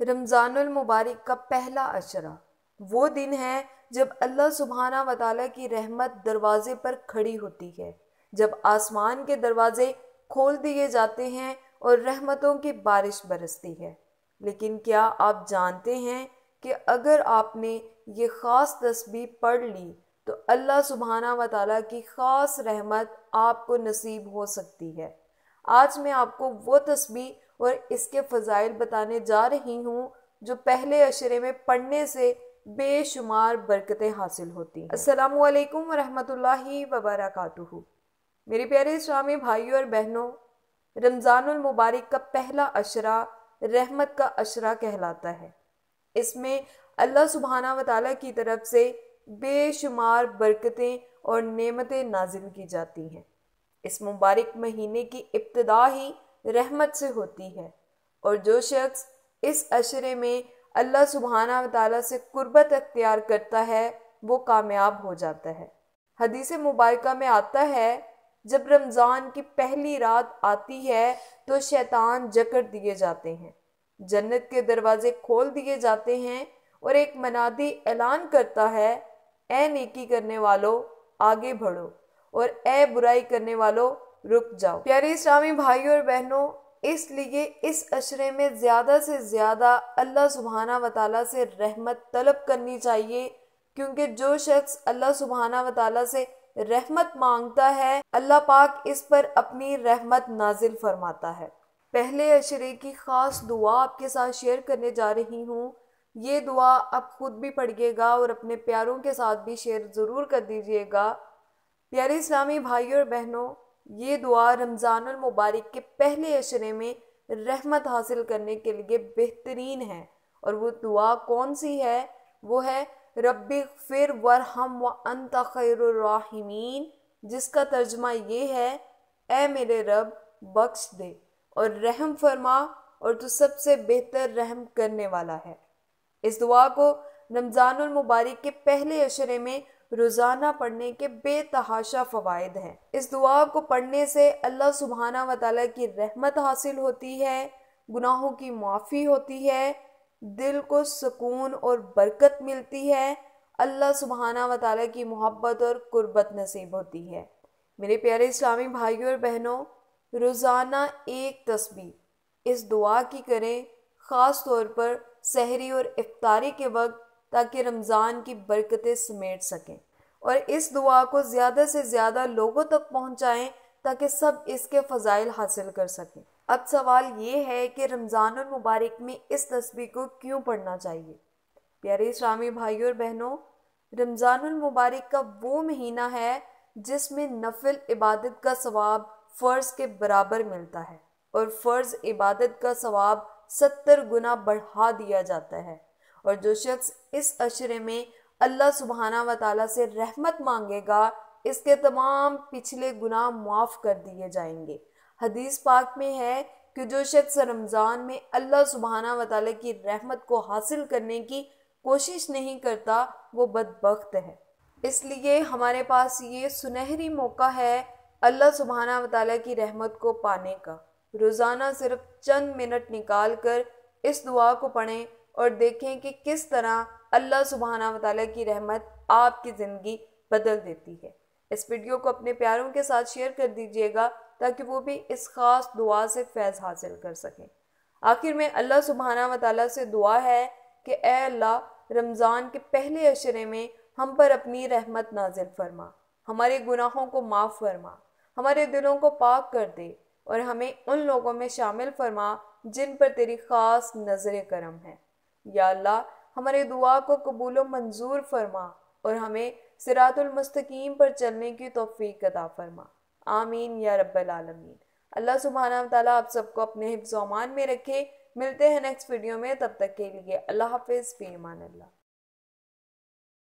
रमज़ानुल मुबारक का पहला अशरा वो दिन है जब अल्लाह सुब्हाना व तआला की रहमत दरवाजे पर खड़ी होती है, जब आसमान के दरवाजे खोल दिए जाते हैं और रहमतों की बारिश बरसती है। लेकिन क्या आप जानते हैं कि अगर आपने ये ख़ास तस्बीह पढ़ ली तो अल्लाह सुब्हाना व तआला की ख़ास रहमत आपको नसीब हो सकती है। आज मैं आपको वो तस्बीह और इसके फ़ज़ाइल बताने जा रही हूँ जो पहले अशरे में पढ़ने से बेशुमार बरकतें हासिल होती हैं। अस्सलामु अलैकुम वरहमतुल्लाहि वबरकातुहू। मेरे प्यारे इस्लामी भाइयों और बहनों, रमज़ानुल मुबारक का पहला अशरा रहमत का अशरा कहलाता है। इसमें अल्लाह सुब्हाना व तआला की तरफ से बेशुमार बरकतें और नेमतें नाजिल की जाती हैं। इस मुबारक महीने की इब्तिदा ही रहमत से होती है और जो शख्स इस अशरे में अल्लाह सुब्हाना व तआला से कुर्बत अख्तियार करता है वो कामयाब हो जाता है। हदीस मुबारका में आता है, जब रमज़ान की पहली रात आती है तो शैतान जकड़ दिए जाते हैं, जन्नत के दरवाजे खोल दिए जाते हैं और एक मनादी ऐलान करता है, ए नेकी करने वालों आगे बढ़ो और ए बुराई करने वालों रुक जाओ। प्यारे इस्लामी भाइयों और बहनों, इसलिए इस अशरे में ज़्यादा से ज़्यादा अल्लाह सुब्हाना व तआला से रहमत तलब करनी चाहिए, क्योंकि जो शख्स अल्लाह सुब्हाना व तआला से रहमत मांगता है अल्लाह पाक इस पर अपनी रहमत नाजिल फरमाता है। पहले अशरे की ख़ास दुआ आपके साथ शेयर करने जा रही हूँ। ये दुआ आप खुद भी पढ़िएगा और अपने प्यारों के साथ भी शेयर ज़रूर कर दीजिएगा। प्यारे इस्लामी भाइयों और बहनों, ये दुआ रमज़ानुल मुबारक के पहले अशरे में रहमत हासिल करने के लिए बेहतरीन है। और वो दुआ कौन सी है? वो है रब्बि ग़फ़िर वरहम व अंत खैरुर राहिमीन, जिसका तर्जुमा ये है, ए मेरे रब बख्श दे और रहम फरमा और तू सबसे बेहतर रहम करने वाला है। इस दुआ को रमज़ानुल मुबारक के पहले अशरे में रोज़ाना पढ़ने के बेतहाशा फ़वाइद हैं। इस दुआ को पढ़ने से अल्लाह सुब्हाना व तआला की रहमत हासिल होती है, गुनाहों की माफ़ी होती है, दिल को सुकून और बरकत मिलती है, अल्लाह सुब्हाना व तआला की मोहब्बत और कुर्बत नसीब होती है। मेरे प्यारे इस्लामी भाइयों और बहनों, रोज़ाना एक तस्बीह इस दुआ की करें, ख़ास तौर पर सहरी और इफ्तारी के वक्त, ताकि रमज़ान की बरकतें समेट सकें और इस दुआ को ज़्यादा से ज़्यादा लोगों तक पहुँचाएँ ताकि सब इसके फ़ज़ाइल हासिल कर सकें। अब सवाल ये है कि रमज़ानुल मुबारक में इस तस्बीह को क्यों पढ़ना चाहिए? प्यारे इस्लामी भाइयों और बहनों, रमज़ानुल मुबारक का वो महीना है जिसमें नफिल इबादत का सवाब फ़र्ज़ के बराबर मिलता है और फ़र्ज़ इबादत का सवाब 70 गुना बढ़ा दिया जाता है। और जो शख्स इस अशरे में अल्लाह सुब्हाना व तआला से रहमत मांगेगा, इसके तमाम पिछले गुनाह माफ़ कर दिए जाएंगे। हदीस पाक में है कि जो शख्स रमज़ान में अल्लाह सुब्हाना व तआला की रहमत को हासिल करने की कोशिश नहीं करता वो बदबख्त है। इसलिए हमारे पास ये सुनहरी मौका है अल्लाह सुब्हाना व तआला की रहमत को पाने का। रोज़ाना सिर्फ चंद मिनट निकाल कर इस दुआ को पढ़ें और देखें कि किस तरह अल्लाह सुब्हाना व तआला की रहमत आपकी ज़िंदगी बदल देती है। इस वीडियो को अपने प्यारों के साथ शेयर कर दीजिएगा ताकि वो भी इस ख़ास दुआ से फैज़ हासिल कर सकें। आखिर में अल्लाह सुब्हाना व तआला से दुआ है कि ए अल्लाह, रमज़ान के पहले अशरे में हम पर अपनी रहमत नाजिल फरमा, हमारे गुनाहों को माफ़ फरमा, हमारे दिलों को पाक कर दे और हमें उन लोगों में शामिल फरमा जिन पर तेरी ख़ास नज़र करम है। या अल्लाह, हमारे दुआ को कबूल व मंजूर फरमा और हमें सिरातुल मुस्तकीम पर चलने की तौफीक अता फरमा। आमीन या रब्बल आलमीन। अल्लाह सुब्हाना व तआला आप सबको अपने हिफ्ज़-ओ-अमान में रखे। मिलते हैं नेक्स्ट वीडियो में, तब तक के लिए अल्लाह हाफ़िज़, फ़ी अमान अल्लाह।